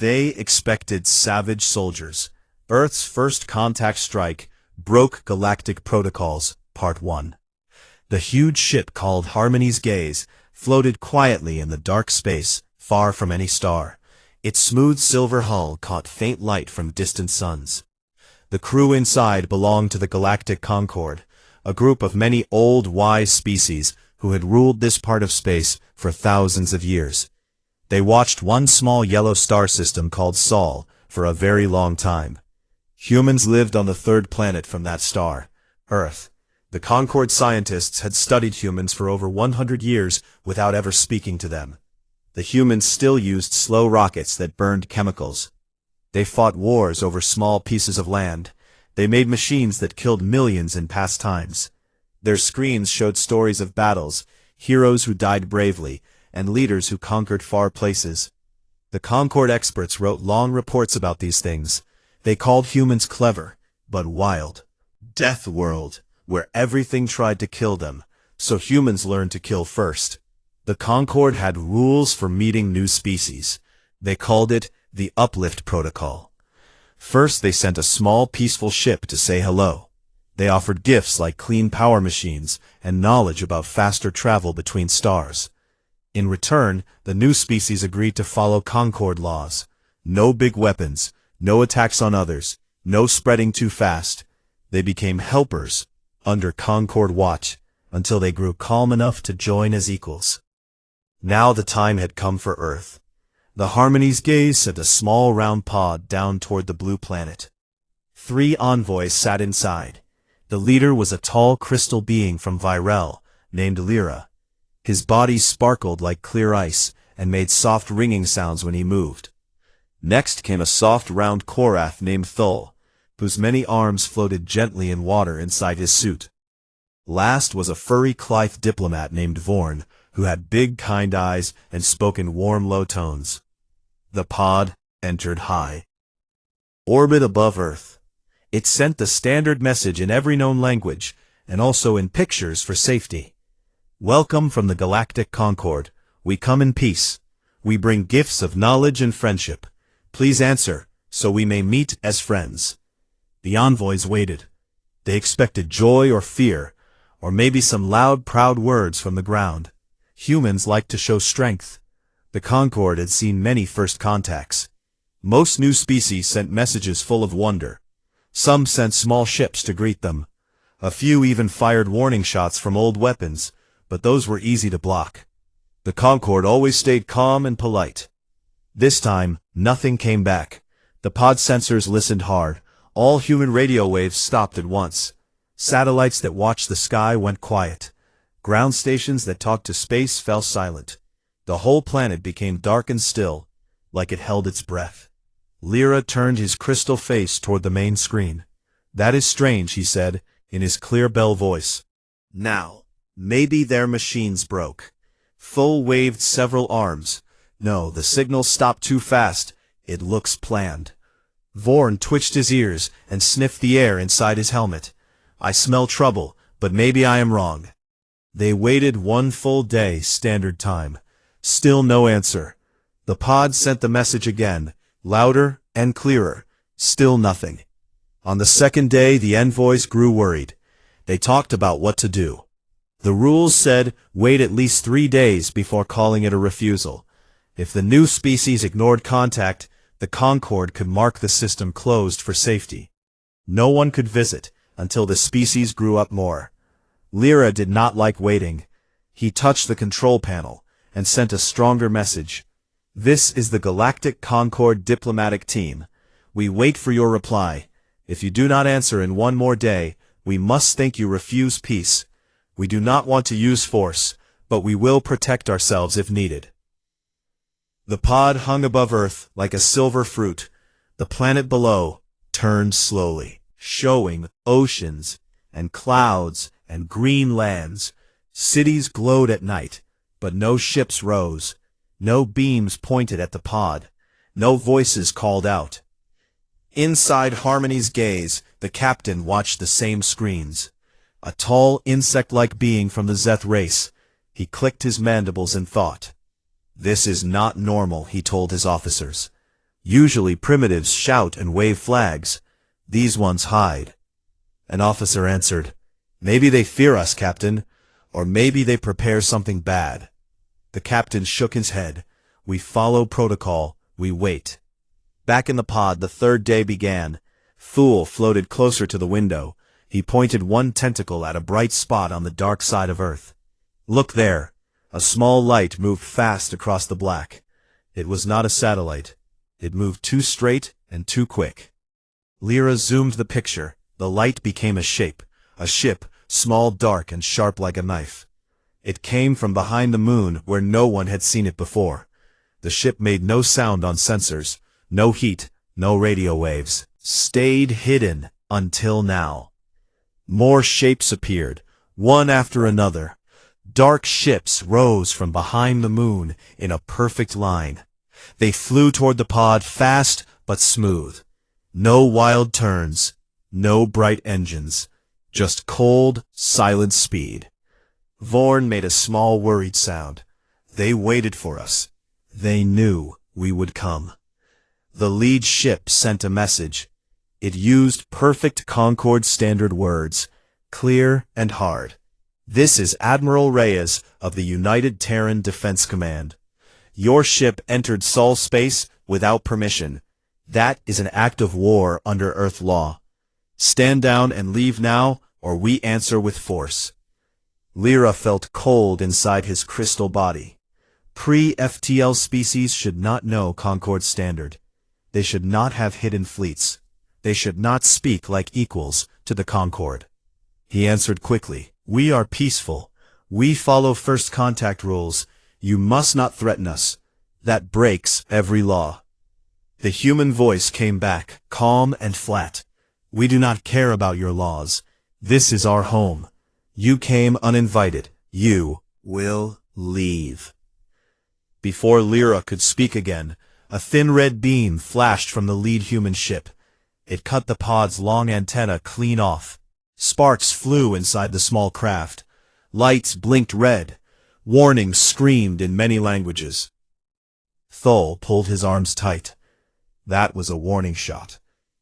They expected savage soldiers. Earth's first contact strike broke galactic protocols. Part 1. The huge ship called Harmony's Gaze floated quietly in the dark space, far from any star. Its smooth silver hull caught faint light from distant suns. The crew inside belonged to the Galactic Concord, a group of many old, wise species who had ruled this part of space for thousands of years. They watched one small yellow star system called Sol for a very long time. Humans lived on the third planet from that star, Earth. The Concord scientists had studied humans for over 100 years without ever speaking to them. The humans still used slow rockets that burned chemicals. They fought wars over small pieces of land. They made machines that killed millions in past times. Their screens showed stories of battles, heroes who died bravely, and leaders who conquered far places. The Concord experts wrote long reports about these things. They called humans clever, but wild. Death World, where everything tried to kill them, so humans learned to kill first. The Concord had rules for meeting new species. They called it the Uplift Protocol. First, they sent a small, peaceful ship to say hello. They offered gifts like clean power machines and knowledge about faster travel between stars. In return, the new species agreed to follow Concord laws. No big weapons, no attacks on others, no spreading too fast. They became helpers under Concord watch until they grew calm enough to join as equals. Now the time had come for Earth. The Harmony's Gaze sent a small round pod down toward the blue planet. 3 envoys sat inside. The leader was a tall crystal being from Virel named Lyra. His body sparkled like clear ice and made soft ringing sounds when he moved. Next came a soft round Korath named Thul, whose many arms floated gently in water inside his suit. Last was a furry Clythe diplomat named Vorn, who had big kind eyes and spoke in warm low tones. The pod entered high orbit above Earth. It sent the standard message in every known language, and also in pictures for safety. Welcome from the Galactic Concord. We come in peace. We bring gifts of knowledge and friendship. Please answer, so we may meet as friends. The envoys waited. They expected joy or fear, or maybe some loud, proud words from the ground. Humans like to show strength. The Concord had seen many first contacts. Most new species sent messages full of wonder. Some sent small ships to greet them. A few even fired warning shots from old weapons, but those were easy to block. The Concord always stayed calm and polite. This time, nothing came back. The pod sensors listened hard. All human radio waves stopped at once. Satellites that watched the sky went quiet. Ground stations that talked to space fell silent. The whole planet became dark and still, like it held its breath. Lyra turned his crystal face toward the main screen. That is strange, he said, in his clear bell voice. Now, maybe their machines broke. Thul waved several arms. No, the signal stopped too fast. It looks planned. Vorn twitched his ears and sniffed the air inside his helmet. I smell trouble, but maybe I am wrong. They waited 1 full day, standard time. Still no answer. The pod sent the message again, louder and clearer. Still nothing. On the second day, the envoys grew worried. They talked about what to do. The rules said wait at least 3 days before calling it a refusal. If the new species ignored contact, the Concord could mark the system closed for safety. No one could visit until the species grew up more. Lyra did not like waiting. He touched the control panel and sent a stronger message. This is the Galactic Concord diplomatic team. We wait for your reply. If you do not answer in 1 more day, we must think you refuse peace. We do not want to use force, but we will protect ourselves if needed. The pod hung above Earth like a silver fruit. The planet below turned slowly, showing oceans and clouds and green lands. Cities glowed at night, but no ships rose. No beams pointed at the pod. No voices called out. Inside Harmony's Gaze, the captain watched the same screens. A tall, insect-like being from the Zeth race. He clicked his mandibles in thought. This is not normal, he told his officers. Usually primitives shout and wave flags. These ones hide. An officer answered, "Maybe they fear us, Captain, or maybe they prepare something bad." The captain shook his head. "We follow protocol. We wait." Back in the pod, the third day began. Fool floated closer to the window. He pointed one tentacle at a bright spot on the dark side of Earth. "Look there." A small light moved fast across the black. It was not a satellite. It moved too straight and too quick. Lyra zoomed the picture. The light became a shape. A ship, small, dark, and sharp like a knife. It came from behind the moon where no one had seen it before. The ship made no sound on sensors. No heat, no radio waves. Stayed hidden until now. More shapes appeared, one after another. Dark ships rose from behind the moon in a perfect line. They flew toward the pod fast but smooth. No wild turns, no bright engines, just cold, silent speed. Vorn made a small worried sound. They waited for us. They knew we would come. The lead ship sent a message. It used perfect Concord standard words, clear and hard. "This is Admiral Reyes of the United Terran Defense Command. Your ship entered Sol space without permission. That is an act of war under Earth law. Stand down and leave now, or we answer with force." Lyra felt cold inside his crystal body. Pre-FTL species should not know Concord standard. They should not have hidden fleets. They should not speak like equals to the Concord. He answered quickly, "We are peaceful. We follow first contact rules. You must not threaten us. That breaks every law." The human voice came back, calm and flat. "We do not care about your laws. This is our home. You came uninvited. You will leave." Before Lyra could speak again, a thin red beam flashed from the lead human ship. It cut the pod's long antenna clean off. Sparks flew inside the small craft. Lights blinked red. Warnings screamed in many languages. Thol pulled his arms tight. That was a warning shot.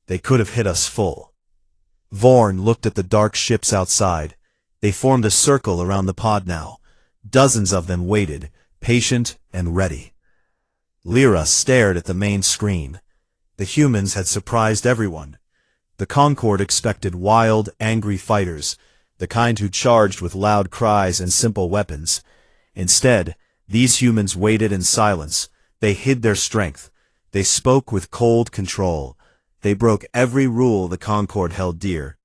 They could have hit us full. Vorn looked at the dark ships outside. They formed a circle around the pod now. Dozens of them waited, patient and ready. Lyra stared at the main screen. The humans had surprised everyone. The Concord expected wild, angry fighters, the kind who charged with loud cries and simple weapons. Instead, these humans waited in silence. They hid their strength. They spoke with cold control. They broke every rule the Concord held dear.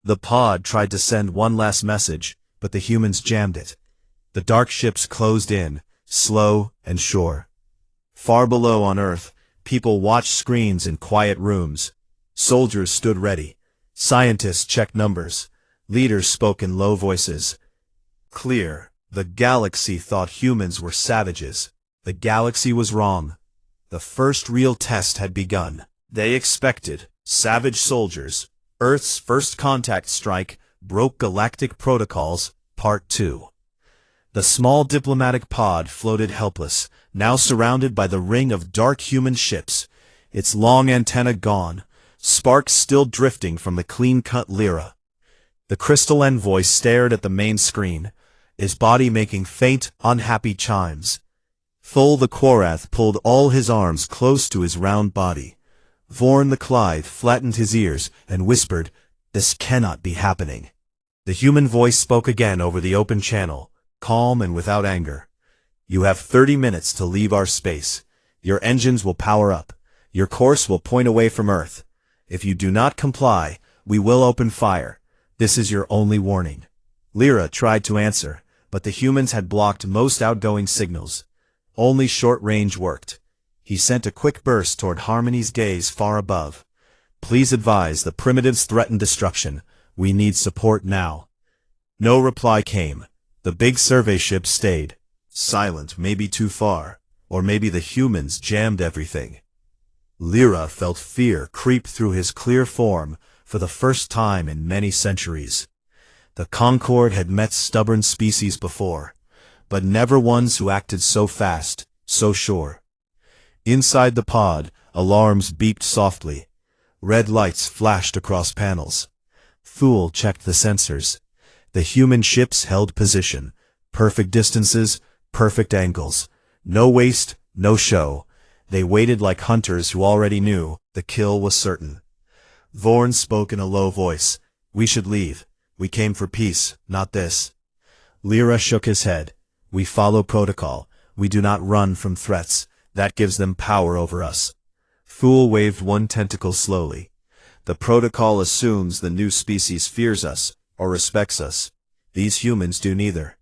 The pod tried to send one last message, but the humans jammed it. The dark ships closed in, slow and sure. Far below on Earth, people watched screens in quiet rooms. Soldiers stood ready. Scientists checked numbers. Leaders spoke in low voices. Clear. The galaxy thought humans were savages. The galaxy was wrong. The first real test had begun. They expected savage soldiers. Earth's first contact strike broke galactic protocols, Part 2. The small diplomatic pod floated helpless, now surrounded by the ring of dark human ships, its long antenna gone, sparks still drifting from the clean-cut Lyra. The crystal envoy stared at the main screen, his body making faint, unhappy chimes. Thol the Korath pulled all his arms close to his round body. Vorn the Clythe flattened his ears and whispered, "This cannot be happening." The human voice spoke again over the open channel, calm and without anger. "You have 30 minutes to leave our space. Your engines will power up. Your course will point away from Earth. If you do not comply, we will open fire. This is your only warning." Lyra tried to answer, but the humans had blocked most outgoing signals. Only short range worked. He sent a quick burst toward Harmony's gaze far above. "Please advise, the primitives threaten destruction. We need support now." No reply came. The big survey ship stayed. Silent, maybe too far, or maybe the humans jammed everything. Lyra felt fear creep through his clear form for the first time in many centuries. The Concord had met stubborn species before, but never ones who acted so fast, so sure. Inside the pod, Alarms beeped softly. Red lights flashed across panels. Thule checked the sensors. The human ships held position. Perfect distances, perfect angles. No waste, no show. They waited like hunters who already knew the kill was certain. Vorn spoke in a low voice. "We should leave. We came for peace, not this." Lyra shook his head. "We follow protocol. We do not run from threats. That gives them power over us." Thule waved one tentacle slowly. "The protocol assumes the new species fears us, or respects us. These humans do neither."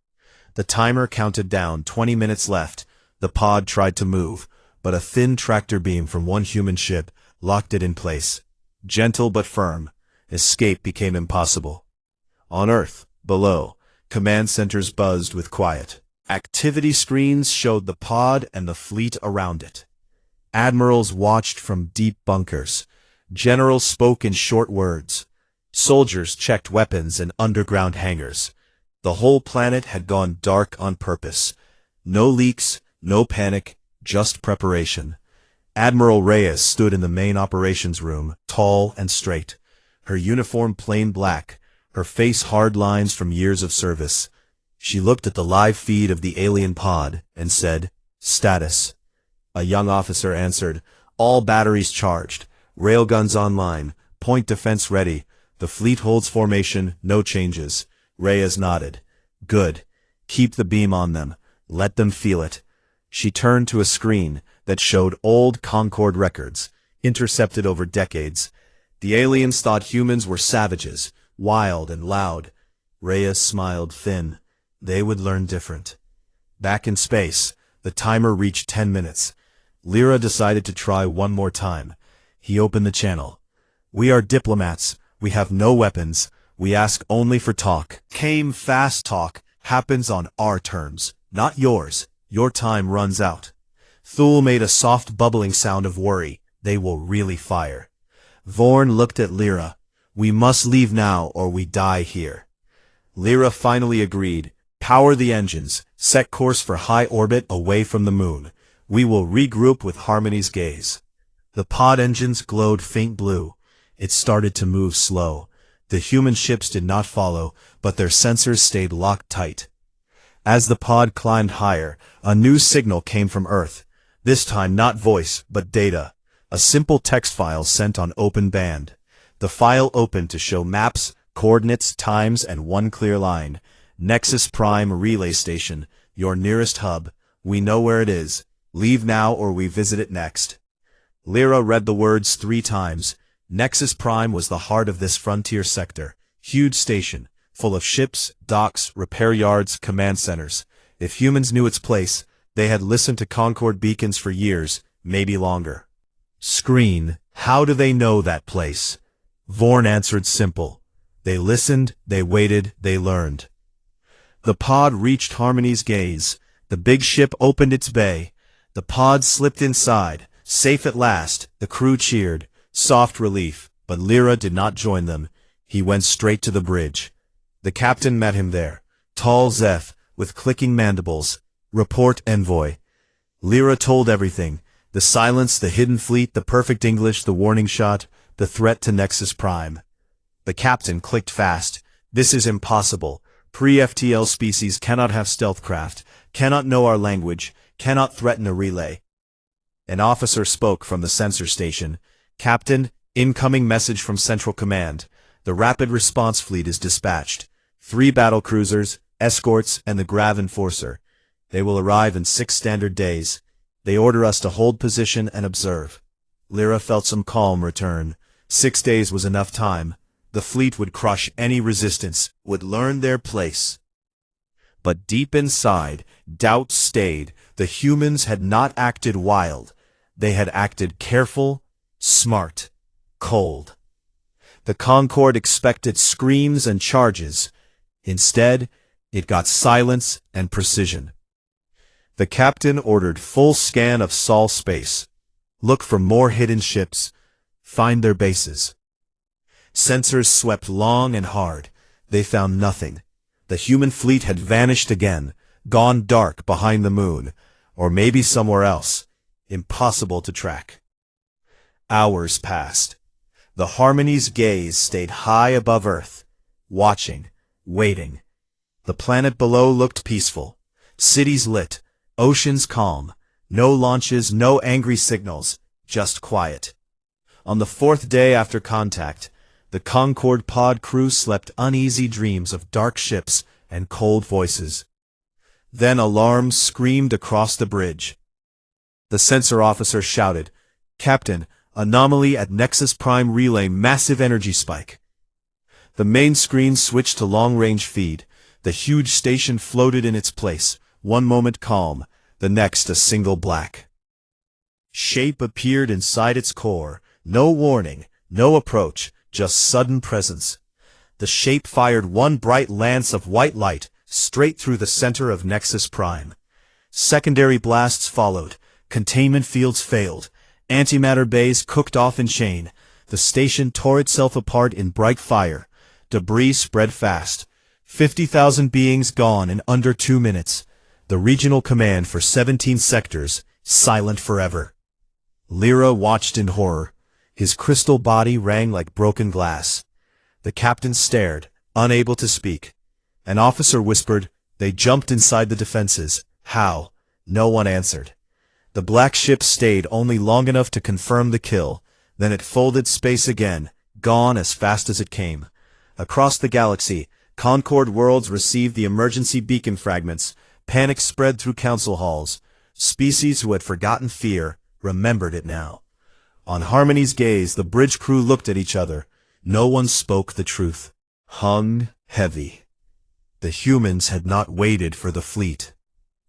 The timer counted down, 20 minutes left. The pod tried to move, but a thin tractor beam from one human ship locked it in place. Gentle but firm, escape became impossible. On Earth, below, command centers buzzed with quiet. Activity screens showed the pod and the fleet around it. Admirals watched from deep bunkers. Generals spoke in short words. Soldiers checked weapons in underground hangars. The whole planet had gone dark on purpose. No leaks, no panic, just preparation. Admiral Reyes stood in the main operations room, tall and straight. Her uniform plain black, her face hard lines from years of service. She looked at the live feed of the alien pod and said, "Status." A young officer answered, "All batteries charged. Railguns online. Point defense ready. The fleet holds formation, no changes." Reyes nodded. "Good. Keep the beam on them. Let them feel it." She turned to a screen that showed old Concord records, intercepted over decades. The aliens thought humans were savages, wild and loud. Reyes smiled thin. They would learn different. Back in space, the timer reached 10 minutes. Lyra decided to try one more time. He opened the channel. "We are diplomats. We have no weapons. We ask only for talk. Came fast talk happens on our terms, not yours. Your time runs out." Thule made a soft bubbling sound of worry. They will really fire. Vorn looked at Lyra. "We must leave now or we die here." Lyra finally agreed. "Power the engines. Set course for high orbit away from the moon. We will regroup with Harmony's gaze." The pod engines glowed faint blue. It started to move slow. The human ships did not follow, but their sensors stayed locked tight. As the pod climbed higher, a new signal came from Earth. This time not voice, but data. A simple text file sent on open band. The file opened to show maps, coordinates, times, and one clear line. "Nexus Prime Relay Station, your nearest hub. We know where it is. Leave now or we visit it next." Lyra read the words 3 times. Nexus Prime was the heart of this frontier sector. Huge station, full of ships, docks, repair yards, command centers. If humans knew its place, they had listened to Concord beacons for years, maybe longer. Screen, how do they know that place? Vorn answered simple. They listened, they waited, they learned. The pod reached Harmony's gaze. The big ship opened its bay. The pod slipped inside. Safe at last, the crew cheered. Soft relief, but Lyra did not join them. He went straight to the bridge. The captain met him there. Tall Zeph, with clicking mandibles. "Report, envoy." Lyra told everything. The silence, the hidden fleet, the perfect English, the warning shot, the threat to Nexus Prime. The captain clicked fast. "This is impossible. Pre-FTL species cannot have stealth craft, cannot know our language, cannot threaten a relay." An officer spoke from the sensor station. "Captain, incoming message from Central Command. The Rapid Response Fleet is dispatched. 3 battlecruisers, escorts, and the Grav Enforcer. They will arrive in 6 standard days. They order us to hold position and observe." Lyra felt some calm return. 6 days was enough time. The fleet would crush any resistance, would learn their place. But deep inside, doubt stayed. The humans had not acted wild. They had acted careful, smart, cold. The Concorde expected screams and charges. Instead, it got silence and precision. The captain ordered full scan of Sol space. Look for more hidden ships. Find their bases. Sensors swept long and hard. They found nothing. The human fleet had vanished again, gone dark behind the moon, or maybe somewhere else. Impossible to track. Hours passed. The Harmony's gaze stayed high above Earth, watching, waiting. The planet below looked peaceful. Cities lit, oceans calm, no launches, no angry signals, just quiet. On the fourth day after contact, the Concorde pod crew slept uneasy dreams of dark ships and cold voices. Then alarms screamed across the bridge. The sensor officer shouted, "Captain, anomaly at Nexus Prime Relay, massive energy spike." The main screen switched to long-range feed. The huge station floated in its place, one moment calm, the next a single black shape appeared inside its core. No warning, no approach, just sudden presence. The shape fired one bright lance of white light straight through the center of Nexus Prime. Secondary blasts followed. Containment fields failed. Antimatter bays cooked off in chain. The station tore itself apart in bright fire. Debris spread fast. 50,000 beings gone in under 2 minutes. The regional command for 17 sectors, silent forever. Lyra watched in horror. His crystal body rang like broken glass. The captain stared, unable to speak. An officer whispered, "They jumped inside the defenses. How?" No one answered. The black ship stayed only long enough to confirm the kill. Then it folded space again, gone as fast as it came. Across the galaxy, Concorde worlds received the emergency beacon fragments. Panic spread through council halls. Species who had forgotten fear remembered it now. On Harmony's gaze, the bridge crew looked at each other. No one spoke the truth. Hung heavy. The humans had not waited for the fleet.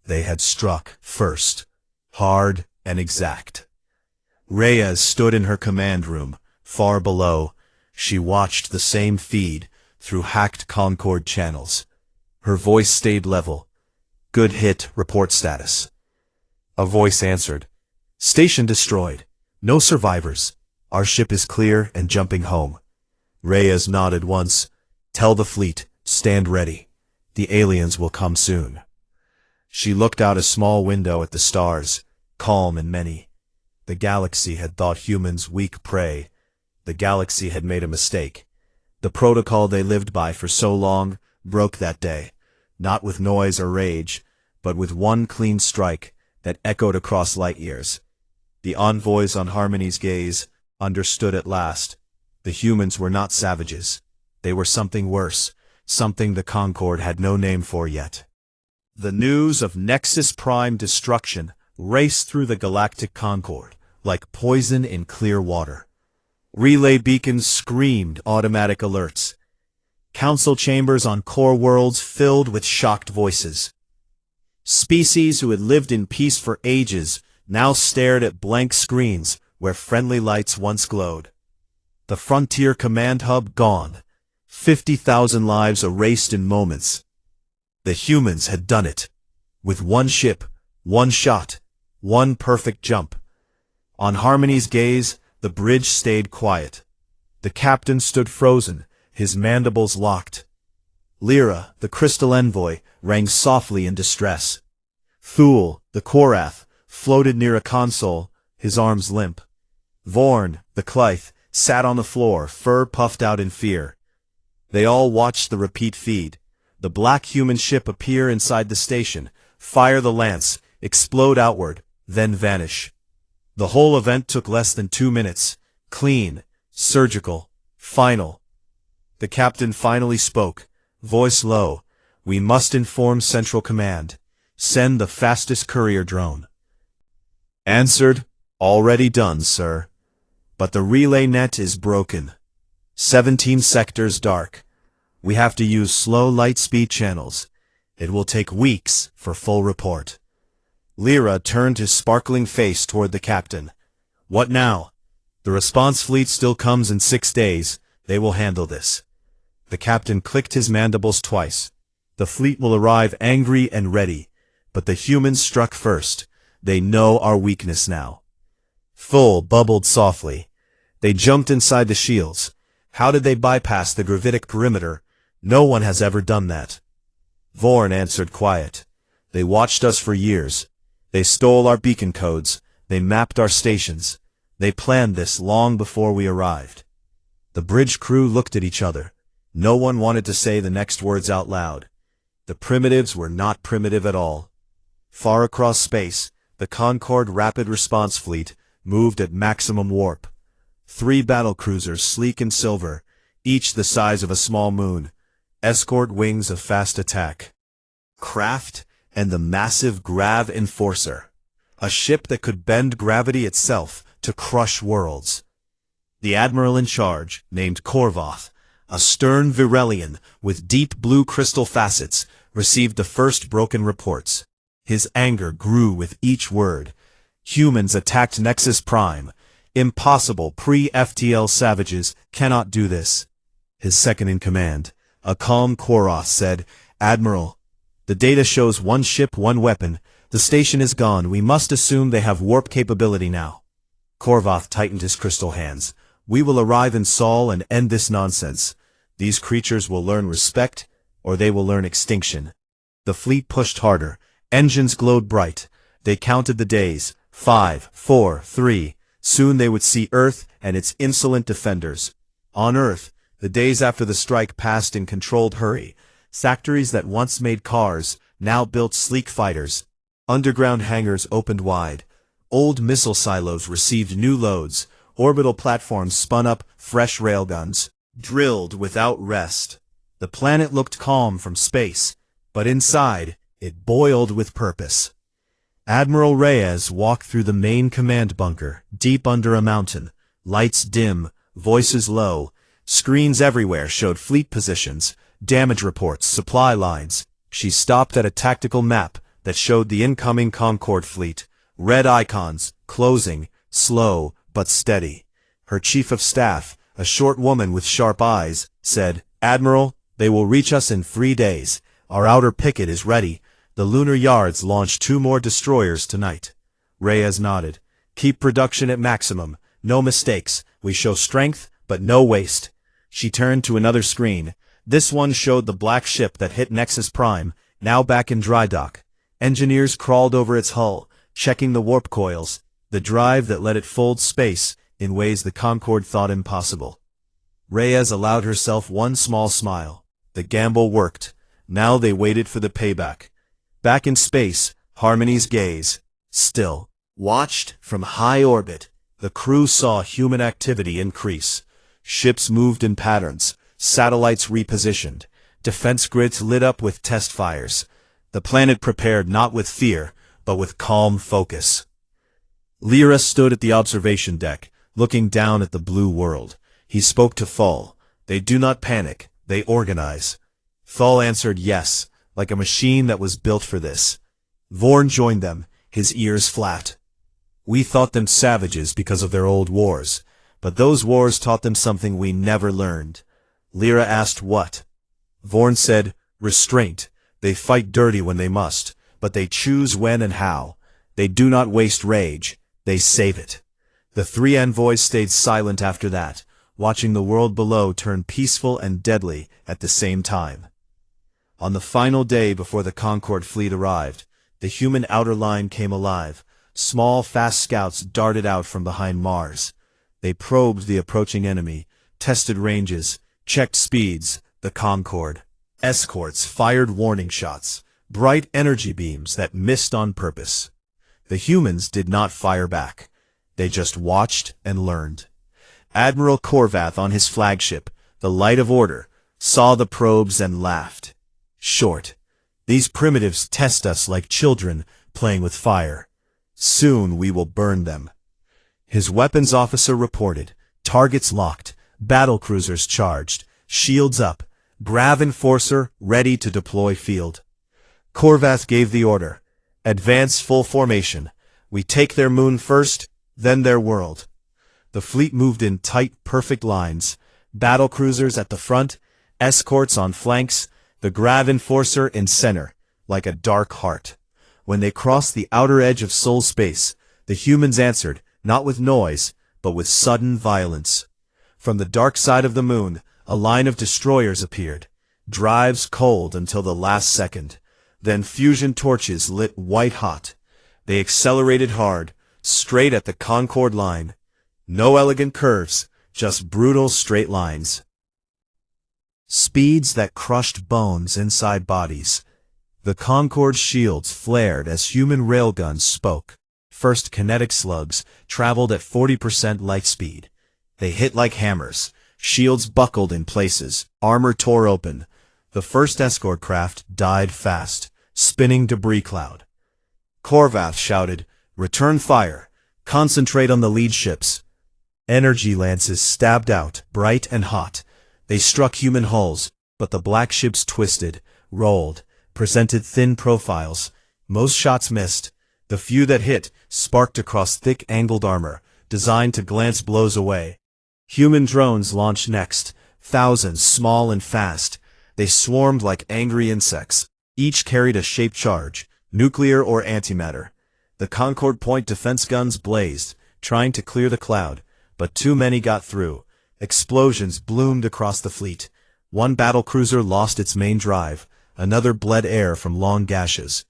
They had struck first. Hard and exact. Reyes stood in her command room, far below. She watched the same feed through hacked Concorde channels. Her voice stayed level. "Good hit, report status." A voice answered. "Station destroyed. No survivors. Our ship is clear and jumping home." Reyes nodded once. "Tell the fleet, stand ready. The aliens will come soon." She looked out a small window at the stars, calm and many. The galaxy had thought humans weak prey. The galaxy had made a mistake. The protocol they lived by for so long broke that day, not with noise or rage, but with one clean strike that echoed across light years. The envoys on Harmony's gaze understood at last. The humans were not savages. They were something worse, something the Concorde had no name for yet. The news of Nexus Prime destruction raced through the Galactic Concorde like poison in clear water. Relay beacons screamed automatic alerts. Council chambers on core worlds filled with shocked voices. Species who had lived in peace for ages now stared at blank screens where friendly lights once glowed. The Frontier Command Hub gone. 50,000 lives erased in moments. The humans had done it. With one ship, one shot, one perfect jump. On Harmony's gaze, the bridge stayed quiet. The captain stood frozen, his mandibles locked. Lyra, the crystal envoy, rang softly in distress. Thule, the Korath, floated near a console, his arms limp. Vorn, the Clythe, sat on the floor, fur puffed out in fear. They all watched the repeat feed. The black human ship appear inside the station, fire the lance, explode outward, then vanish. The whole event took less than 2 minutes. Clean, surgical, final. The captain finally spoke, voice low. "We must inform Central Command. Send the fastest courier drone." Answered, "Already done, sir. But the relay net is broken. 17 sectors dark. We have to use slow light speed channels. It will take weeks for full report." Lyra turned his sparkling face toward the captain. "What now?" "The response fleet still comes in 6 days. They will handle this." The captain clicked his mandibles twice. "The fleet will arrive angry and ready. But the humans struck first. They know our weakness now." Thule bubbled softly. "They jumped inside the shields. How did they bypass the gravitic perimeter? No one has ever done that." Vorn answered quiet. "They watched us for years. They stole our beacon codes. They mapped our stations. They planned this long before we arrived. The bridge crew looked at each other. No one wanted to say the next words out loud. The primitives were not primitive at all. Far across space, the Concorde Rapid Response Fleet moved at maximum warp. 3 battlecruisers sleek and silver, each the size of a small moon, escort wings of fast attack craft, and the massive Grav Enforcer, a ship that could bend gravity itself to crush worlds. The admiral in charge, named Korvath, a stern Virelian with deep blue crystal facets, received the first broken reports. His anger grew with each word. Humans attacked Nexus Prime. Impossible, pre-FTL savages cannot do this. His second-in-command, a calm Korvath, said, "Admiral, the data shows 1 ship, 1 weapon. The station is gone. We must assume they have warp capability now." Korvath tightened his crystal hands. "We will arrive in Sol and end this nonsense. These creatures will learn respect, or they will learn extinction." The fleet pushed harder. Engines glowed bright. They counted the days. 5, 4, 3. Soon they would see Earth and its insolent defenders. On Earth, the days after the strike passed in controlled hurry. Factories that once made cars now built sleek fighters. Underground hangars opened wide. Old missile silos received new loads. Orbital platforms spun up fresh railguns, drilled without rest. The planet looked calm from space, but inside, it boiled with purpose. Admiral Reyes walked through the main command bunker, deep under a mountain. Lights dim, voices low. Screens everywhere showed fleet positions, damage reports, supply lines. She stopped at a tactical map that showed the incoming Concorde fleet. Red icons, closing, slow but steady. Her chief of staff, a short woman with sharp eyes, said, "Admiral, they will reach us in 3 days. Our outer picket is ready. The lunar yards launch 2 more destroyers tonight." Reyes nodded. "Keep production at maximum. No mistakes. We show strength, but no waste." She turned to another screen. This one showed the black ship that hit Nexus Prime, now back in dry dock. Engineers crawled over its hull, checking the warp coils, the drive that let it fold space in ways the Concorde thought impossible. Reyes allowed herself one small smile. The gamble worked. Now they waited for the payback. Back in space, Harmony's gaze, still, watched from high orbit. The crew saw human activity increase. Ships moved in patterns, satellites repositioned, defense grids lit up with test fires. The planet prepared not with fear, but with calm focus. Lyra stood at the observation deck, looking down at the blue world. He spoke to Thal. "They do not panic, they organize." Thal answered yes, like a machine that was built for this. Vorn joined them, his ears flat. "We thought them savages because of their old wars, but those wars taught them something we never learned." Lyra asked what. Vorn said, "Restraint. They fight dirty when they must, but they choose when and how. They do not waste rage, they save it." The 3 envoys stayed silent after that, watching the world below turn peaceful and deadly at the same time. On the final day before the Concorde fleet arrived, the human outer line came alive. Small, fast scouts darted out from behind Mars. They probed the approaching enemy, tested ranges, checked speeds. The Concorde escorts fired warning shots, bright energy beams that missed on purpose. The humans did not fire back. They just watched and learned. Admiral Korvath on his flagship, the Light of Order, saw the probes and laughed. "Short. These primitives test us like children playing with fire. Soon we will burn them." His weapons officer reported. Targets locked. Battlecruisers charged. Shields up. Grav Enforcer ready to deploy field. Korvath gave the order. "Advance full formation. We take their moon first, then their world." The fleet moved in tight, perfect lines. Battlecruisers at the front, escorts on flanks, the Grav Enforcer in center, like a dark heart. When they crossed the outer edge of Sol space, the humans answered, not with noise, but with sudden violence. From the dark side of the moon, a line of destroyers appeared. Drives cold until the last second. Then fusion torches lit white hot. They accelerated hard, straight at the Concorde line. No elegant curves, just brutal straight lines. Speeds that crushed bones inside bodies. The Concorde's shields flared as human railguns spoke. First kinetic slugs traveled at 40% light speed. They hit like hammers. Shields buckled in places. Armor tore open. The first escort craft died fast, spinning debris cloud. Korvath shouted, "Return fire. Concentrate on the lead ships." Energy lances stabbed out, bright and hot. They struck human hulls, but the black ships twisted, rolled, presented thin profiles. Most shots missed. The few that hit sparked across thick angled armor, designed to glance blows away. Human drones launched next, thousands small and fast. They swarmed like angry insects. Each carried a shaped charge, nuclear or antimatter. The Concorde point defense guns blazed, trying to clear the cloud, but too many got through. Explosions bloomed across the fleet. One battlecruiser lost its main drive, another bled air from long gashes.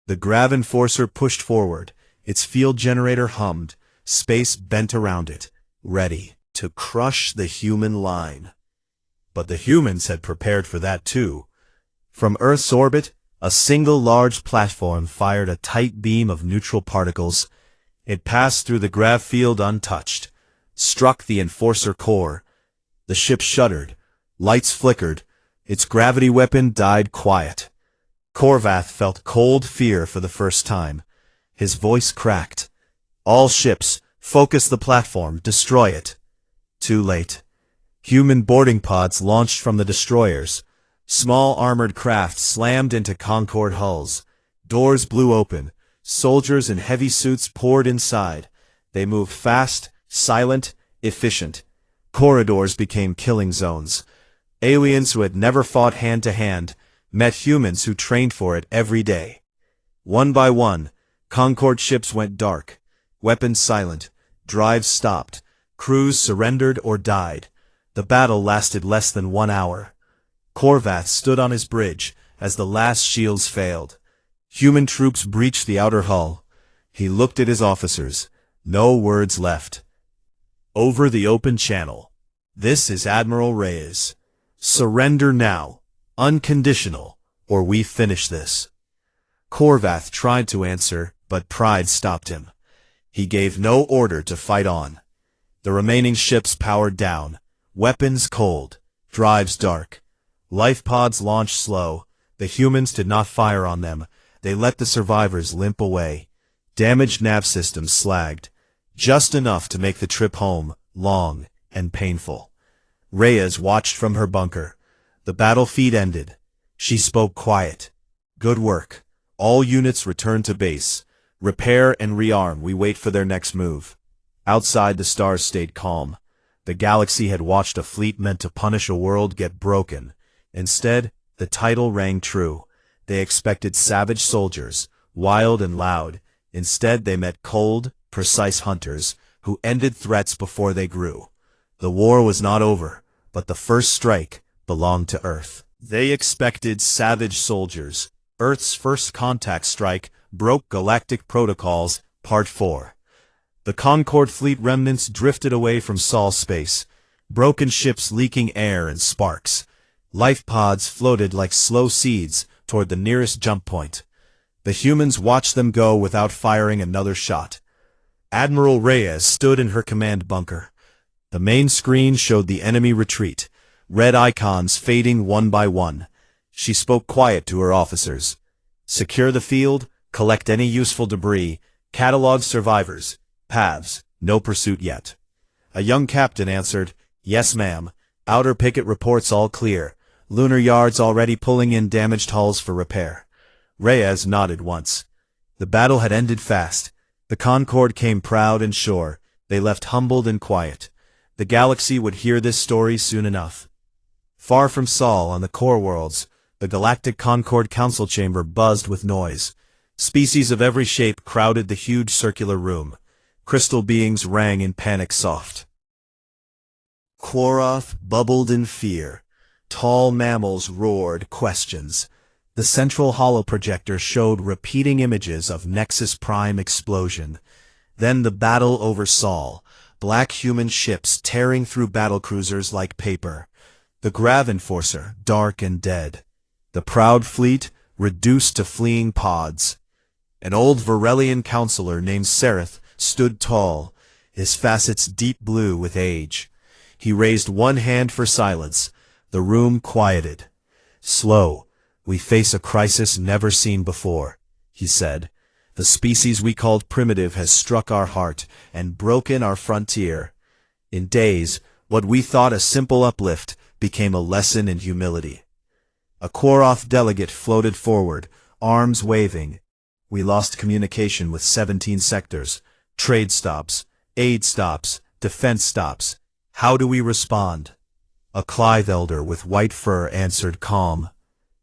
The Grav Enforcer pushed forward, its field generator hummed, space bent around it, ready to crush the human line. But the humans had prepared for that too. From Earth's orbit, a single large platform fired a tight beam of neutral particles. It passed through the grav field untouched, struck the Enforcer core. The ship shuddered, lights flickered, its gravity weapon died quiet. Korvath felt cold fear for the first time. His voice cracked. "All ships, focus the platform, destroy it." Too late. Human boarding pods launched from the destroyers. Small armored craft slammed into Concorde hulls. Doors blew open. Soldiers in heavy suits poured inside. They moved fast, silent, efficient. Corridors became killing zones. Aliens who had never fought hand-to-hand met humans who trained for it every day. One by one, Concorde ships went dark. Weapons silent. Drives stopped. Crews surrendered or died. The battle lasted less than 1 hour. Korvath stood on his bridge as the last shields failed. Human troops breached the outer hull. He looked at his officers. No words left. Over the open channel. "This is Admiral Reyes. Surrender now. Unconditional, or we finish this." Korvath tried to answer, but pride stopped him. He gave no order to fight on. The remaining ships powered down. Weapons cold. Drives dark. Life pods launched slow. The humans did not fire on them. They let the survivors limp away. Damaged nav systems slagged. Just enough to make the trip home long and painful. Reyes watched from her bunker. The battle feed ended. She spoke quiet. "Good work. All units return to base. Repair and rearm. We wait for their next move." Outside, the stars stayed calm. The galaxy had watched a fleet meant to punish a world get broken. Instead, the title rang true. They expected savage soldiers, wild and loud. Instead, they met cold, precise hunters who ended threats before they grew. The war was not over, but the first strike belonged to Earth. They expected savage soldiers. Earth's first contact strike broke galactic protocols, Part 4. The Concorde fleet remnants drifted away from Sol space, broken ships leaking air and sparks. Life pods floated like slow seeds toward the nearest jump point. The humans watched them go without firing another shot. Admiral Reyes stood in her command bunker. The main screen showed the enemy retreat, red icons fading one by one. She spoke quiet to her officers. "Secure the field, collect any useful debris, catalog survivors, paths, no pursuit yet." A young captain answered, "Yes, ma'am. Outer picket reports all clear. Lunar yards already pulling in damaged hulls for repair." Reyes nodded once. The battle had ended fast. The Concorde came proud and sure. They left humbled and quiet. The galaxy would hear this story soon enough. Far from Sol on the core worlds, the Galactic Concorde Council Chamber buzzed with noise. Species of every shape crowded the huge circular room. Crystal beings rang in panic soft. Quoroth bubbled in fear. Tall mammals roared questions. The central holoprojector showed repeating images of Nexus Prime explosion. Then the battle over Sol. black human ships tearing through battlecruisers like paper. The Grav Enforcer, dark and dead. The proud fleet, reduced to fleeing pods. An old Varelian counselor named Sereth stood tall, his facets deep blue with age. He raised one hand for silence. The room quieted. "Slow. We face a crisis never seen before," he said. "The species we called primitive has struck our heart and broken our frontier. In days, what we thought a simple uplift became a lesson in humility." A Quoroth delegate floated forward, arms waving. "We lost communication with 17 sectors, trade stops, aid stops, defense stops. How do we respond?" A Clive elder with white fur answered calm.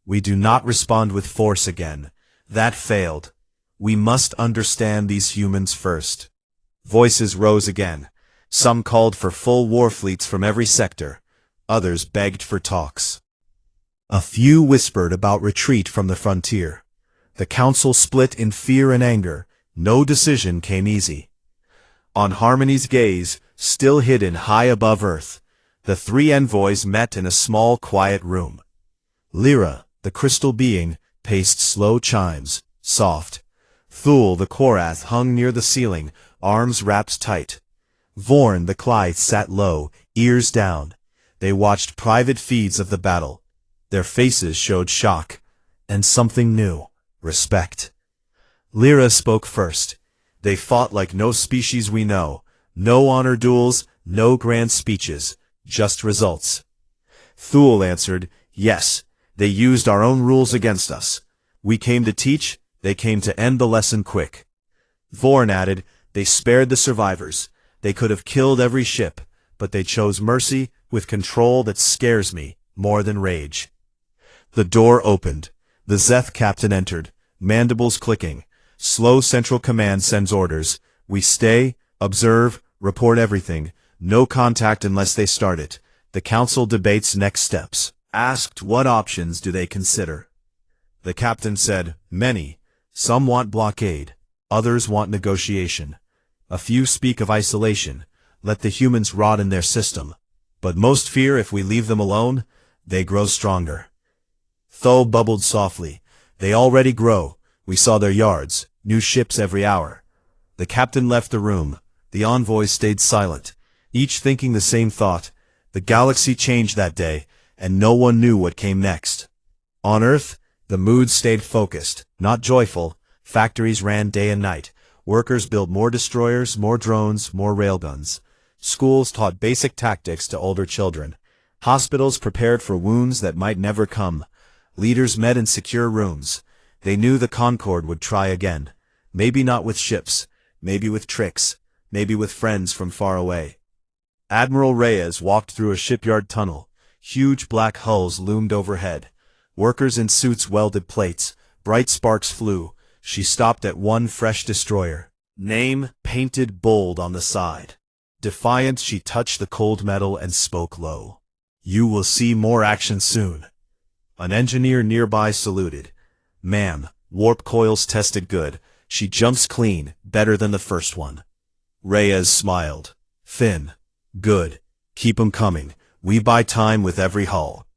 "We do not respond with force again. That failed. We must understand these humans first." Voices rose again. Some called for full war fleets from every sector. Others begged for talks. A few whispered about retreat from the frontier. The council split in fear and anger. No decision came easy. On Harmony's gaze, still hidden high above Earth, the three envoys met in a small, quiet room. Lyra, the crystal being, paced slow chimes, soft. Thule, the Quorath, hung near the ceiling, arms wrapped tight. Vorn, the Clythe, sat low, ears down. They watched private feeds of the battle. Their faces showed shock, and something new, respect. Lyra spoke first. "They fought like no species we know. No honor duels, no grand speeches, just results." Thule answered, "Yes, they used our own rules against us. We came to teach, they came to end the lesson quick." Vorn added, "They spared the survivors. They could have killed every ship, but they chose mercy with control that scares me more than rage." The door opened. The Zeth captain entered, mandibles clicking. "Slow Central Command sends orders. We stay, observe, report everything. No contact unless they start it. The council debates next steps." Asked what options do they consider. The captain said, "Many. Some want blockade. Others want negotiation. A few speak of isolation. Let the humans rot in their system. But most fear if we leave them alone, they grow stronger." Thole bubbled softly. "They already grow. We saw their yards, new ships every hour." The captain left the room. The envoys stayed silent, each thinking the same thought. The galaxy changed that day, and no one knew what came next. On Earth, the mood stayed focused, not joyful. Factories ran day and night. Workers built more destroyers, more drones, more railguns. Schools taught basic tactics to older children. Hospitals prepared for wounds that might never come. Leaders met in secure rooms. They knew the Concord would try again. Maybe not with ships, maybe with tricks, maybe with friends from far away. Admiral Reyes walked through a shipyard tunnel. Huge black hulls loomed overhead. Workers in suits welded plates. Bright sparks flew. She stopped at one fresh destroyer. Name painted bold on the side. Defiant, she touched the cold metal and spoke low. "You will see more action soon." An engineer nearby saluted. "Ma'am, warp coils tested good. She jumps clean, better than the first one." Reyes smiled. "Finn. Good. Keep 'em coming. We buy time with every hull."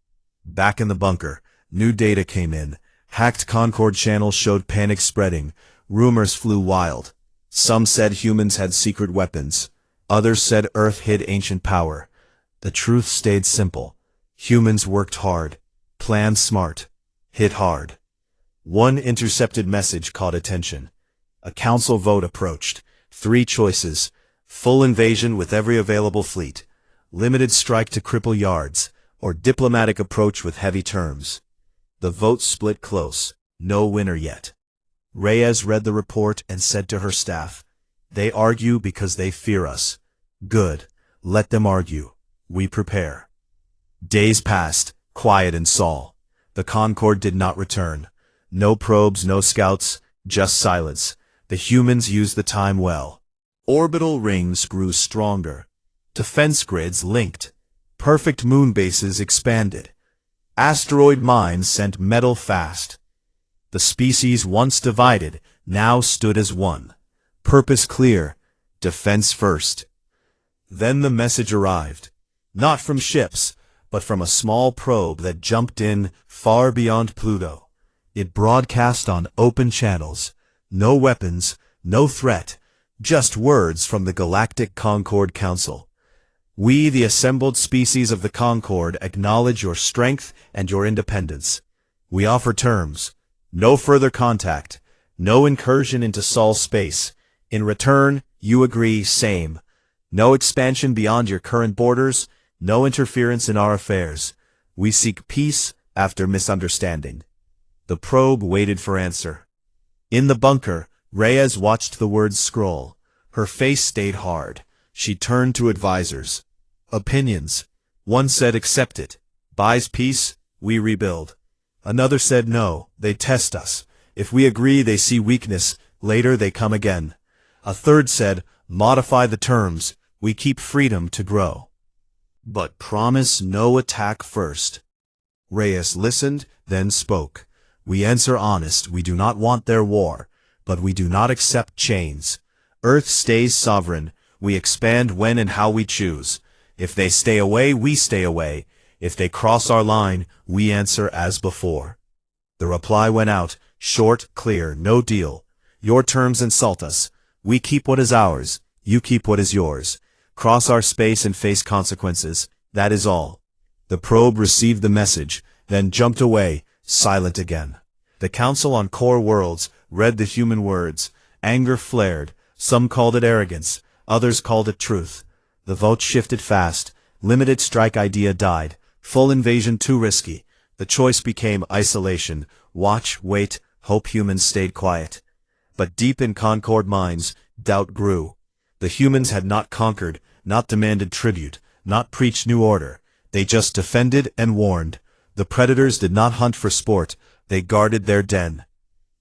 Back in the bunker, new data came in. Hacked Concord channels showed panic spreading. Rumors flew wild. Some said humans had secret weapons. Others said Earth hid ancient power. The truth stayed simple. Humans worked hard, planned smart, hit hard. One intercepted message caught attention. A council vote approached. 3 choices. Full invasion with every available fleet. Limited strike to cripple yards. Or diplomatic approach with heavy terms. The vote split close. No winner yet. Reyes read the report and said to her staff, "They argue because they fear us. Good. Let them argue. We prepare." Days passed, quiet in Sol. The Concord did not return. No probes, no scouts, just silence. The humans used the time well. Orbital rings grew stronger. Defense grids linked. Perfect moon bases expanded. Asteroid mines sent metal fast. The species once divided now stood as one. Purpose clear, defense first. Then the message arrived. Not from ships, but from a small probe that jumped in far beyond Pluto. It broadcast on open channels. No weapons, no threat, just words from the Galactic Concord Council. We, the assembled species of the Concord, acknowledge your strength and your independence. We offer terms. No further contact. No incursion into Sol space. In return, you agree same. No expansion beyond your current borders. No interference in our affairs. We seek peace after misunderstanding. The probe waited for answer. In the bunker, Reyes watched the words scroll. Her face stayed hard. She turned to advisors. Opinions. One said accept it. Buys peace, we rebuild. Another said no, they test us. If we agree they see weakness, later they come again. A third said, modify the terms, we keep freedom to grow. But promise no attack first. Reyes listened, then spoke. We answer honest, we do not want their war, but we do not accept chains. Earth stays sovereign, we expand when and how we choose. If they stay away, we stay away. If they cross our line, we answer as before. The reply went out, short, clear, no deal. Your terms insult us. We keep what is ours, you keep what is yours. Cross our space and face consequences, that is all. The probe received the message, then jumped away, silent again. The Council on Core Worlds read the human words. Anger flared. Some called it arrogance, others called it truth. The vote shifted fast. Limited strike idea died. Full invasion too risky. The choice became isolation. Watch, wait, hope humans stayed quiet. But deep in Concord minds, doubt grew. The humans had not conquered, not demanded tribute, not preached new order. They just defended and warned. The predators did not hunt for sport, they guarded their den.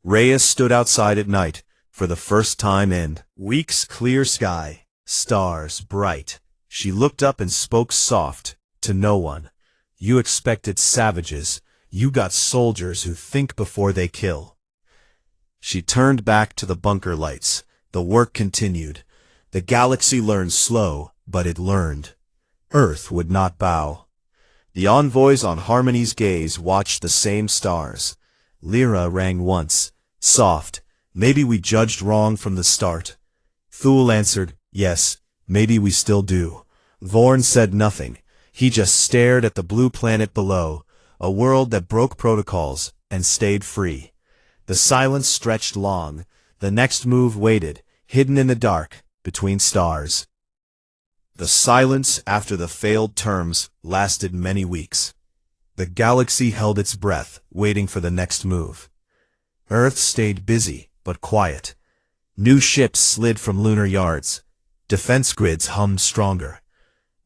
Reyes stood outside at night, for the first time in weeks. Clear sky, stars bright. She looked up and spoke soft, to no one. You expected savages, you got soldiers who think before they kill. She turned back to the bunker lights. The work continued. The galaxy learned slow, but it learned. Earth would not bow. The envoys on Harmony's gaze watched the same stars. Lyra rang once, soft. Maybe we judged wrong from the start. Thule answered, yes, maybe we still do. Vorn said nothing. He just stared at the blue planet below, a world that broke protocols and stayed free. The silence stretched long. The next move waited, hidden in the dark, between stars. The silence after the failed terms lasted many weeks. The galaxy held its breath, waiting for the next move. Earth stayed busy, but quiet. New ships slid from lunar yards. Defense grids hummed stronger.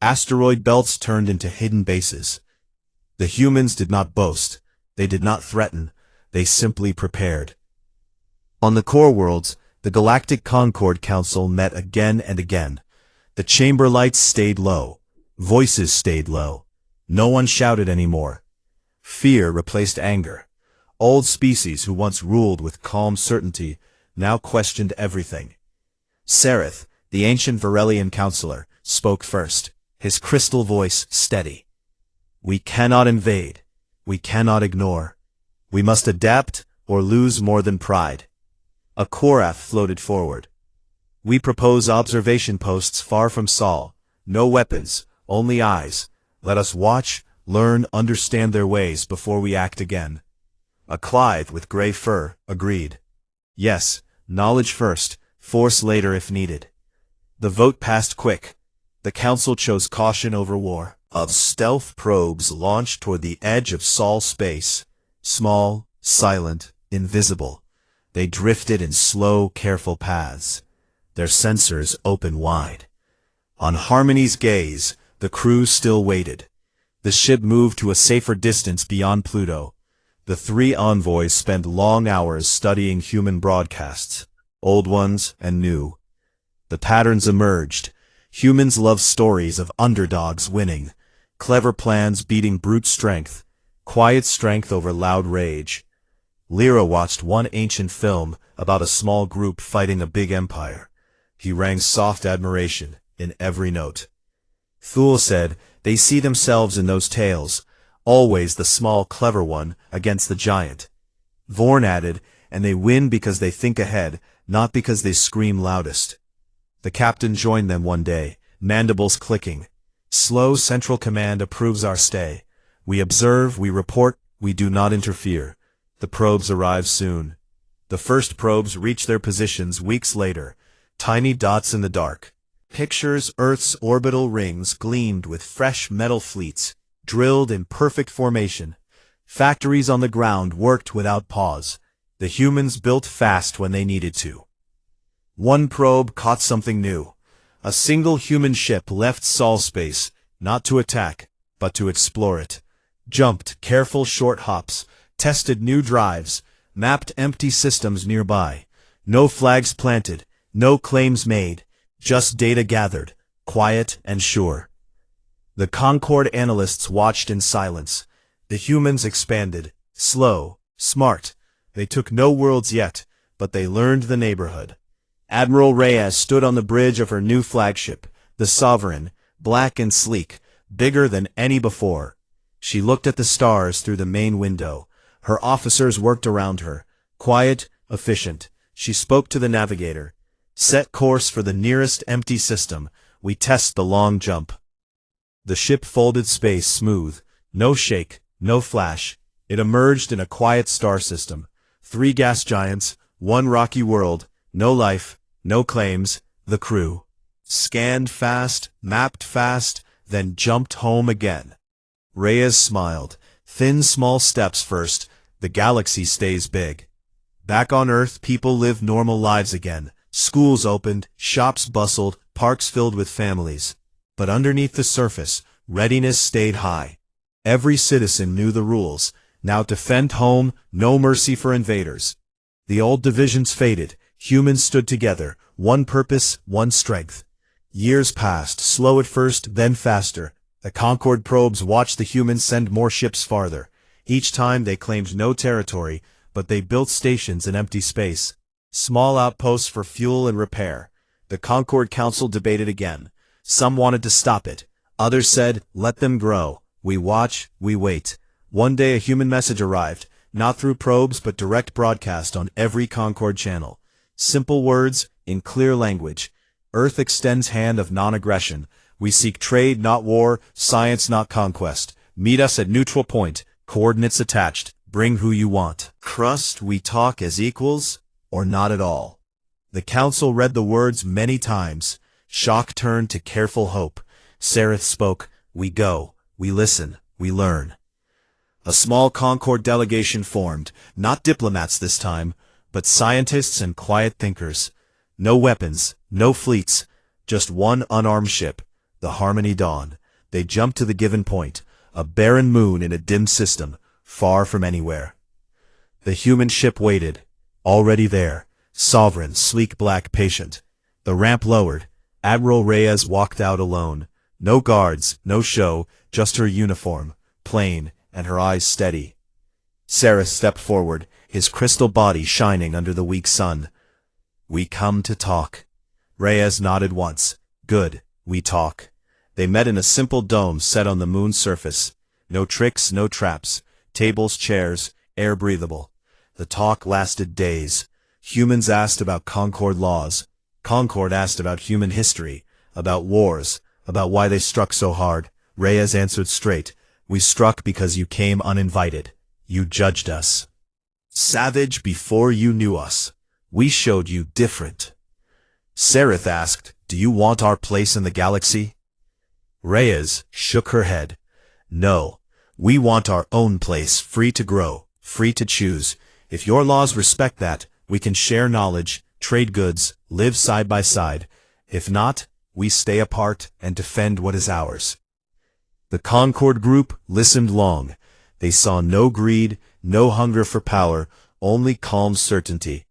Asteroid belts turned into hidden bases. The humans did not boast. They did not threaten. They simply prepared. On the core worlds, the Galactic Concord Council met again and again. The chamber lights stayed low. Voices stayed low. No one shouted anymore. Fear replaced anger. Old species who once ruled with calm certainty now questioned everything. Sereth, the ancient Varelian counselor, spoke first, his crystal voice steady. We cannot invade. We cannot ignore. We must adapt or lose more than pride. A Korath floated forward. We propose observation posts far from Sol. No weapons, only eyes. Let us watch, learn, understand their ways before we act again. A Clythe with gray fur agreed. Yes, knowledge first, force later if needed. The vote passed quick. The council chose caution over war. Of stealth probes launched toward the edge of Sol space. Small, silent, invisible. They drifted in slow, careful paths. Their sensors open wide. On Harmony's gaze, the crew still waited. The ship moved to a safer distance beyond Pluto. The three envoys spent long hours studying human broadcasts, old ones and new. The patterns emerged. Humans love stories of underdogs winning, clever plans beating brute strength, quiet strength over loud rage. Lyra watched one ancient film about a small group fighting a big empire. He rang soft admiration in every note. Thule said, they see themselves in those tales, always the small clever one against the giant. Vorn added, and they win because they think ahead, not because they scream loudest. The captain joined them one day, mandibles clicking. Slow central command approves our stay. We observe, we report, we do not interfere. The probes arrive soon. The first probes reach their positions weeks later, tiny dots in the dark. Pictures Earth's orbital rings gleamed with fresh metal fleets, drilled in perfect formation. Factories on the ground worked without pause. The humans built fast when they needed to. One probe caught something new. A single human ship left Sol space, not to attack, but to explore it. Jumped careful short hops, tested new drives, mapped empty systems nearby. No flags planted, no claims made, just data gathered, quiet and sure. The Concord analysts watched in silence. The humans expanded, slow, smart. They took no worlds yet, but they learned the neighborhood. Admiral Reyes stood on the bridge of her new flagship, the Sovereign, black and sleek, bigger than any before. She looked at the stars through the main window. Her officers worked around her, quiet, efficient. She spoke to the navigator. Set course for the nearest empty system. We test the long jump. The ship folded space smooth. No shake, no flash. It emerged in a quiet star system. 3 gas giants, 1 rocky world, no life, no claims, the crew. Scanned fast, mapped fast, then jumped home again. Reyes smiled. Thin small steps first, the galaxy stays big. Back on Earth, people live normal lives again. Schools opened, shops bustled, parks filled with families. But underneath the surface, readiness stayed high. Every citizen knew the rules. Now defend home, no mercy for invaders. The old divisions faded. Humans stood together, one purpose, one strength. Years passed, slow at first, then faster. The Concord probes watched the humans send more ships farther. Each time they claimed no territory, but they built stations in empty space. Small outposts for fuel and repair. The Concord Council debated again. Some wanted to stop it. Others said, let them grow. We watch, we wait. One day a human message arrived, not through probes but direct broadcast on every Concord channel. Simple words, in clear language. Earth extends hand of non-aggression. We seek trade, not war, science, not conquest. Meet us at neutral point, coordinates attached. Bring who you want. Crust, we talk as equals, or not at all. The council read the words many times. Shock turned to careful hope. Sereth spoke, we go, we listen, we learn. A small Concord delegation formed, not diplomats this time, but scientists and quiet thinkers. No weapons, no fleets, just one unarmed ship, the Harmony Dawn. They jumped to the given point, a barren moon in a dim system, far from anywhere. The human ship waited, already there, sovereign, sleek, black, patient. The ramp lowered. Admiral Reyes walked out alone. No guards, no show, just her uniform, plain, and her eyes steady. Sereth stepped forward, his crystal body shining under the weak sun. We come to talk. Reyes nodded once. Good, we talk. They met in a simple dome set on the moon's surface. No tricks, no traps. Tables, chairs, air breathable. The talk lasted days. Humans asked about Concord laws. Concord asked about human history, about wars, about why they struck so hard. Reyes answered straight. We struck because you came uninvited. You judged us. Savage before you knew us. We showed you different. Sereth asked, do you want our place in the galaxy? Reyes shook her head. No, we want our own place, free to grow, free to choose. If your laws respect that, we can share knowledge, trade goods, live side by side. If not, we stay apart and defend what is ours. The Concord group listened long. They saw no greed, no hunger for power, only calm certainty.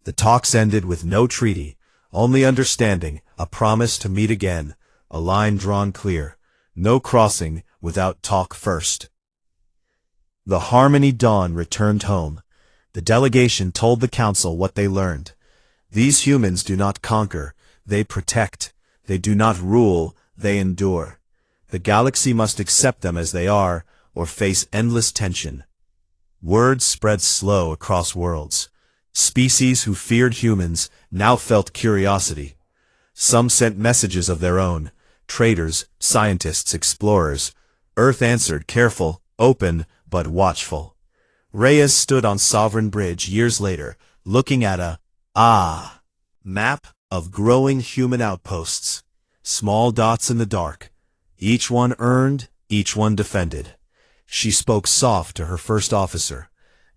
The talks ended with no treaty, only understanding, a promise to meet again, a line drawn clear, no crossing without talk first. The Harmony Dawn returned home. The delegation told the council what they learned. These humans do not conquer, they protect. They do not rule, they endure. The galaxy must accept them as they are, or face endless tension. Word spread slow across worlds. Species who feared humans now felt curiosity. Some sent messages of their own. Traders, scientists, explorers. Earth answered, careful, open, but watchful. Reyes stood on Sovereign Bridge years later, looking at a map of growing human outposts. Small dots in the dark. Each one earned, each one defended. She spoke soft to her first officer.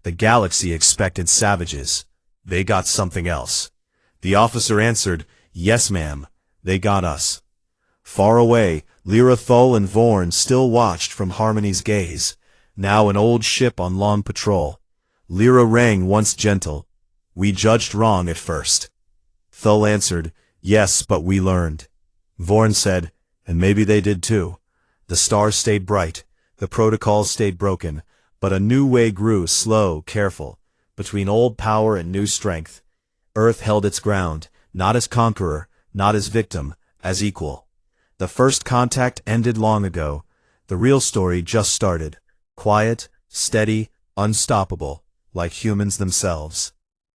The galaxy expected savages. They got something else. The officer answered, yes, ma'am, they got us. Far away, Lyra Thul and Vorn still watched from Harmony's gaze, now an old ship on long patrol. Lyra rang once gentle. We judged wrong at first. Thul answered, yes, but we learned. Vorn said, and maybe they did too. The stars stayed bright, the protocols stayed broken, but a new way grew, slow, careful. Between old power and new strength, Earth held its ground, not as conqueror, not as victim, as equal. The first contact ended long ago. The real story just started. Quiet, steady, unstoppable, like humans themselves.